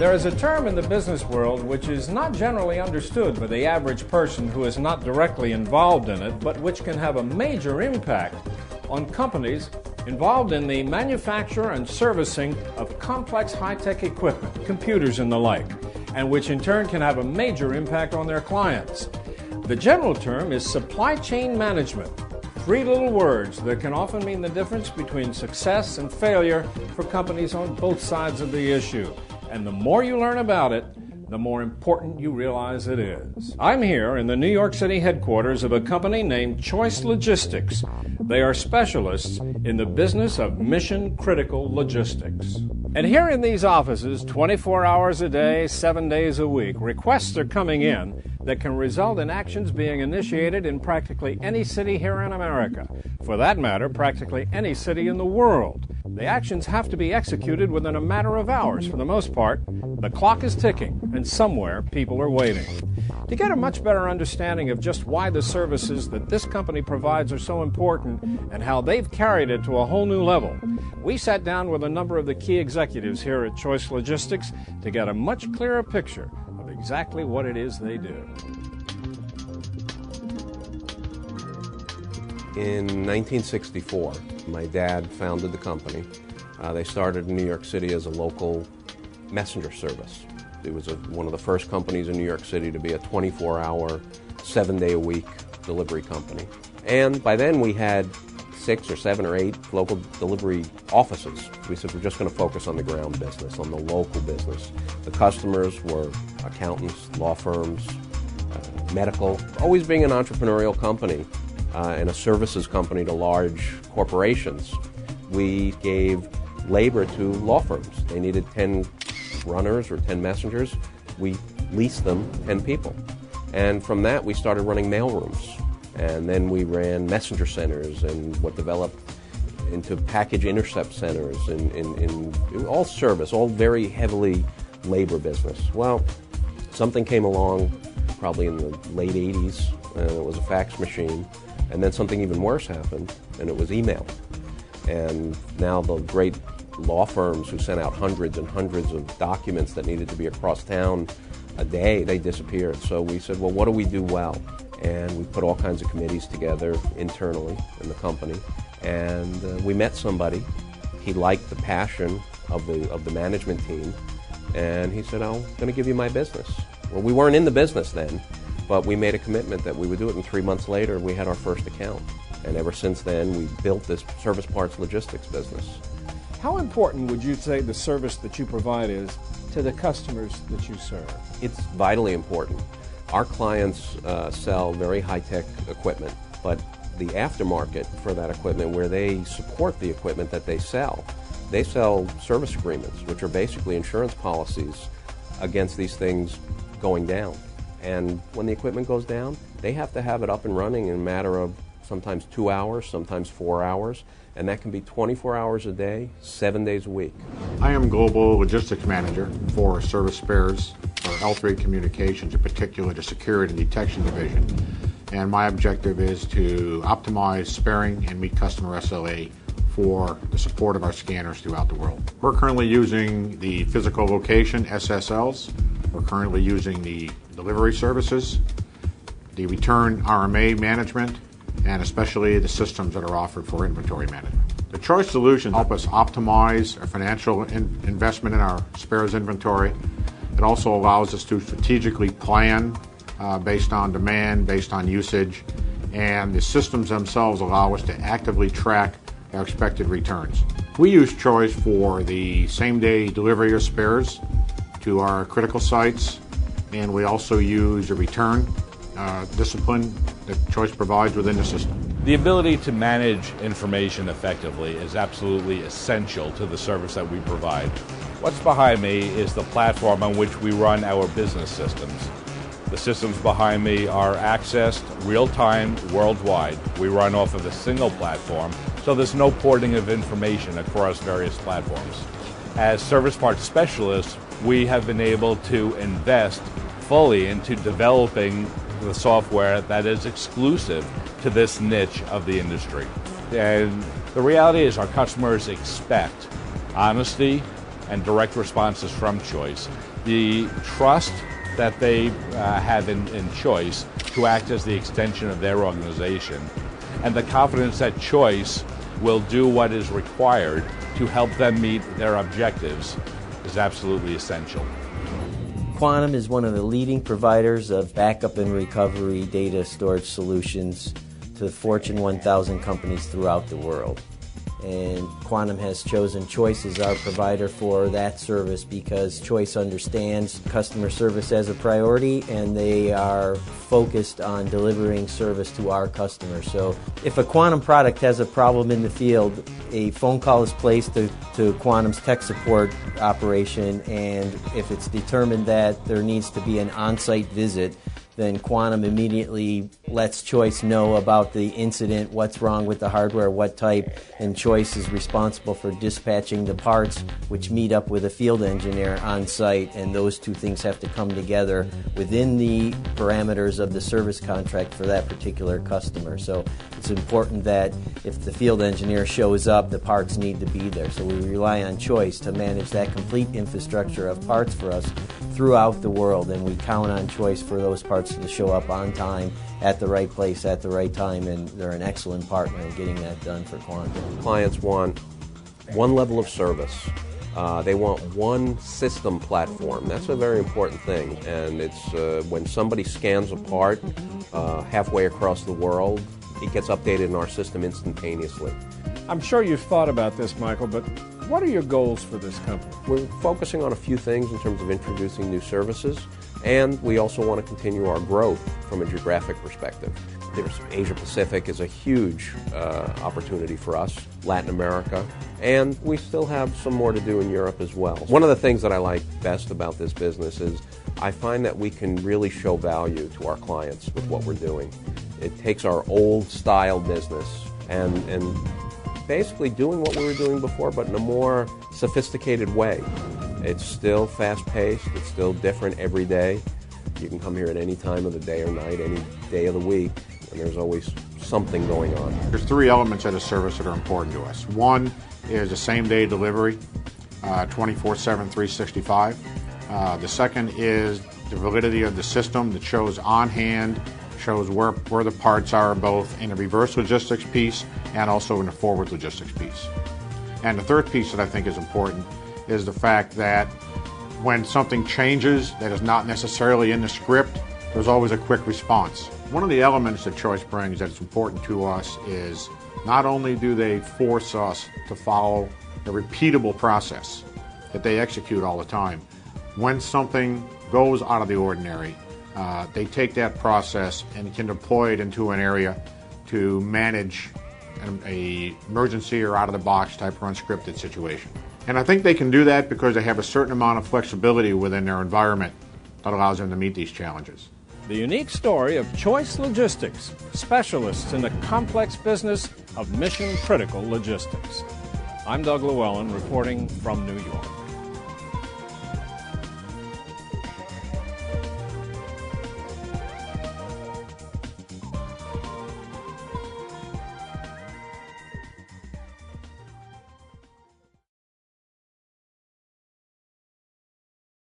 There is a term in the business world which is not generally understood by the average person who is not directly involved in it, but which can have a major impact on companies involved in the manufacture and servicing of complex high-tech equipment, computers and the like, and which in turn can have a major impact on their clients. The general term is supply chain management. Three little words that can often mean the difference between success and failure for companies on both sides of the issue. And the more you learn about it, the more important you realize it is. I'm here in the New York City headquarters of a company named Choice Logistics. They are specialists in the business of mission-critical logistics. And here in these offices, 24 hours a day, 7 days a week, requests are coming in that can result in actions being initiated in practically any city here in America. For that matter, practically any city in the world. The actions have to be executed within a matter of hours. For the most part, the clock is ticking, and somewhere people are waiting. To get a much better understanding of just why the services that this company provides are so important and how they've carried it to a whole new level, we sat down with a number of the key executives here at Choice Logistics to get a much clearer picture of exactly what it is they do. In 1964, my dad founded the company. They started in New York City as a local messenger service. It was one of the first companies in New York City to be a 24-hour, 7-day-a-week delivery company. And by then we had 6 or 7 or 8 local delivery offices. We said we're just going to focus on the ground business, on the local business. The customers were accountants, law firms, medical. Always being an entrepreneurial company and a services company to large corporations, we gave labor to law firms. They needed 10 runners or 10 messengers. We leased them 10 people. And from that we started running mailrooms. And then we ran messenger centers and what developed into package intercept centers in all service, all very heavily labor business. Well, something came along probably in the late 80s, and it was a fax machine. And then something even worse happened, and it was email. And now the great law firms who sent out hundreds and hundreds of documents that needed to be across town a day, they disappeared. So we said, well, what do we do well? And we put all kinds of committees together internally in the company. And we met somebody. He liked the passion of the management team. And he said, I'm going to give you my business. Well, we weren't in the business then, but we made a commitment that we would do it, and 3 months later we had our first account. And ever since then we built this service parts logistics business. How important would you say the service that you provide is to the customers that you serve? It's vitally important. Our clients sell very high-tech equipment, but the aftermarket for that equipment, where they support the equipment that they sell service agreements, which are basically insurance policies against these things going down. And when the equipment goes down, they have to have it up and running in a matter of sometimes 2 hours, sometimes 4 hours, and that can be 24 hours a day, 7 days a week. I am Global Logistics Manager for Service Spares for L3 Communications, in particular the Security and Detection Division. And my objective is to optimize sparing and meet customer SLA for the support of our scanners throughout the world. We're currently using the physical location, SSLs. We're currently using the delivery services, the return RMA management, and especially the systems that are offered for inventory management. The Choice solutions help us optimize our financial investment in our spares inventory. It also allows us to strategically plan based on demand, based on usage, and the systems themselves allow us to actively track our expected returns. We use Choice for the same-day delivery of spares to our critical sites, and we also use a return discipline that Choice provides within the system. The ability to manage information effectively is absolutely essential to the service that we provide. What's behind me is the platform on which we run our business systems. The systems behind me are accessed real-time worldwide. We run off of a single platform, so there's no porting of information across various platforms. As service parts specialists, we have been able to invest fully into developing the software that is exclusive to this niche of the industry. And the reality is our customers expect honesty, and direct responses from Choice, the trust that they have in Choice to act as the extension of their organization, and the confidence that Choice will do what is required to help them meet their objectives is absolutely essential. Quantum is one of the leading providers of backup and recovery data storage solutions to Fortune 1000 companies throughout the world. And Quantum has chosen Choice as our provider for that service because Choice understands customer service as a priority, and they are focused on delivering service to our customers. So if a Quantum product has a problem in the field, a phone call is placed to Quantum's tech support operation, and if it's determined that there needs to be an on-site visit, then Quantum immediately lets Choice know about the incident, what's wrong with the hardware, what type, and Choice is responsible for dispatching the parts, which meet up with a field engineer on site, and those two things have to come together within the parameters of the service contract for that particular customer. So it's important that if the field engineer shows up, the parts need to be there. So we rely on Choice to manage that complete infrastructure of parts for us throughout the world, and we count on Choice for those parts to show up on time, at the right place, at the right time, and they're an excellent partner in getting that done for Quantum. Clients want one level of service. They want one system platform. That's a very important thing, and it's when somebody scans a part halfway across the world, it gets updated in our system instantaneously. I'm sure you've thought about this, Michael, but what are your goals for this company? We're focusing on a few things in terms of introducing new services, and we also want to continue our growth from a geographic perspective. There's Asia Pacific is a huge opportunity for us, Latin America, and we still have some more to do in Europe as well. One of the things that I like best about this business is I find that we can really show value to our clients with what we're doing. It takes our old style business and basically doing what we were doing before, but in a more sophisticated way. It's still fast-paced, it's still different every day. You can come here at any time of the day or night, any day of the week, and there's always something going on. There's three elements of the service that are important to us. One is the same-day delivery, 24/7, 365. The second is the validity of the system that shows on hand, shows where the parts are, both in the reverse logistics piece and also in the forward logistics piece. And the third piece that I think is important is the fact that when something changes that is not necessarily in the script, there's always a quick response. One of the elements that Choice brings that is important to us is not only do they force us to follow a repeatable process that they execute all the time, when something goes out of the ordinary, they take that process and can deploy it into an area to manage an emergency or out-of-the-box type of unscripted situation. And I think they can do that because they have a certain amount of flexibility within their environment that allows them to meet these challenges. The unique story of Choice Logistics, specialists in the complex business of mission-critical logistics. I'm Doug Llewellyn reporting from New York.